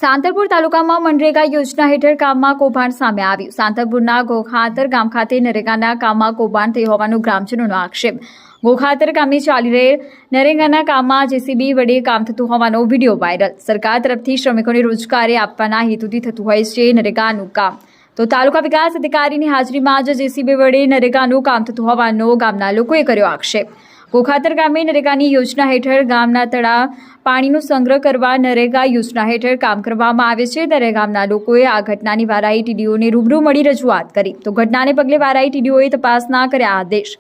સાંતલપુર તાલુકામાં મનરેગા યોજના હેઠળ કામમાં કૌભાંડ સામે આવ્યું। સાંતલપુરના ગોખાતર ગામ ખાતે નરેગાના કામમાં કૌભાંડ થયું હોવાનો ગ્રામજનોનો આક્ષેપ। ગોખાતર ગામે ચાલી રહેલ નરેગાના કામમાં જેસીબી વડે કામ થતું હોવાનો વિડીયો વાયરલ। સરકાર તરફથી શ્રમિકોને રોજગારી આપવાના હેતુથી થતું હોય છે નરેગાનું કામ, તો તાલુકા વિકાસ અધિકારીની હાજરીમાં જ જેસીબી વડે નરેગાનું કામ થતું હોવાનો ગામના લોકોએ કર્યો આક્ષેપ। ગોખાતર ગામે નરેગાની યોજના હેઠળ ગામના તળાવ પાણીનો સંગ્રહ કરવા નરેગા યોજના હેઠળ કામ કરવામાં આવે છે, ત્યારે ગામના લોકોએ આ ઘટનાની વારાઈ ટીડીઓને રૂબરૂ મળી રજૂઆત કરી, તો ઘટનાને પગલે વારાઈ ટીડીઓએ તપાસના કર્યા આદેશ।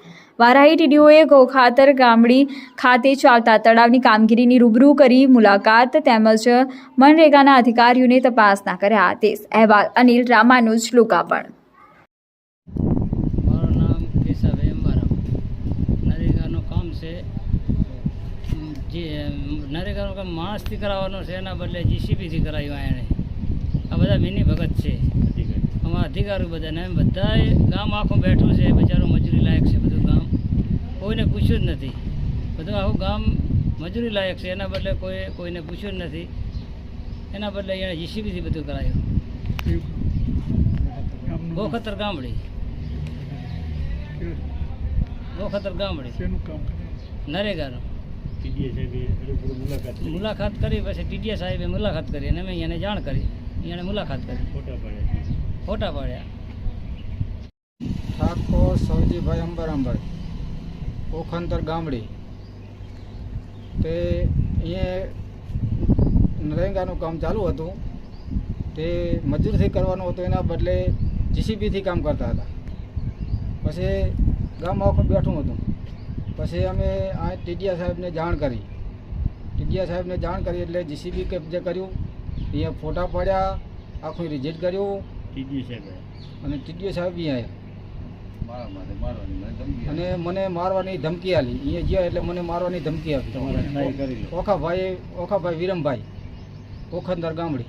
વારાઈ ટીડીઓએ ગોખાતર ગામડી ખાતે ચાલતા તળાવની કામગીરીની રૂબરૂ કરી મુલાકાત તેમજ મનરેગાના અધિકારીઓને તપાસના કર્યા આદેશ। અહેવાલ અનિલ રામાનુજ, લોકાર્પણ। નરેગાનું કામ માણસથી કરાવવાનું છે, એના બદલે જીસીબીથી કરાવ્યું। એણે આ બધા મિની ભગત છે અમારા અધિકારીઓ બધાને, એમ બધાએ ગામ આખું બેઠું છે, બચારું મજૂરી લાયક છે બધું ગામ, કોઈને પૂછ્યું જ નથી, બધું આખું ગામ મજૂરી લાયક છે, એના બદલે કોઈને પૂછ્યું જ નથી, એના બદલે એણે જીસીબીથી બધું કરાવ્યું। ગોખાતર ગામડી નરેગાનું મુલાકાત કરી, પછી ટીડીએ સાહેબે મુલાકાત કરી અને અમે એને જાણ કરી, એને મુલાકાત કરી, ફોટા પાડ્યા। ઠાકોર સૌજીભાઈ અંબરામભાઈ ઓખંતર ગામડી તે અહીંયા નરેગાનું કામ ચાલુ હતું, તે મજૂરથી કરવાનું હતું, એના બદલે જીસીબીથી કામ કરતા હતા। પછી ગામ આખું બેઠું હતું, પછી અમે આ ટીડીયા સાહેબને જાણ કરી, એટલે જીસીબી કબજે કર્યું, અહીંયા ફોટા પાડ્યા, આખું રિજેક્ટ કર્યું, અને ટીડીઓ સાહેબ બી આવ્યા અને મને મારવાની ધમકી આપી। અહીંયા ગયા એટલે મને મારવાની ધમકી આપી। ઓખાભાઈ વિરમભાઈ ઓખંદર ગામડી।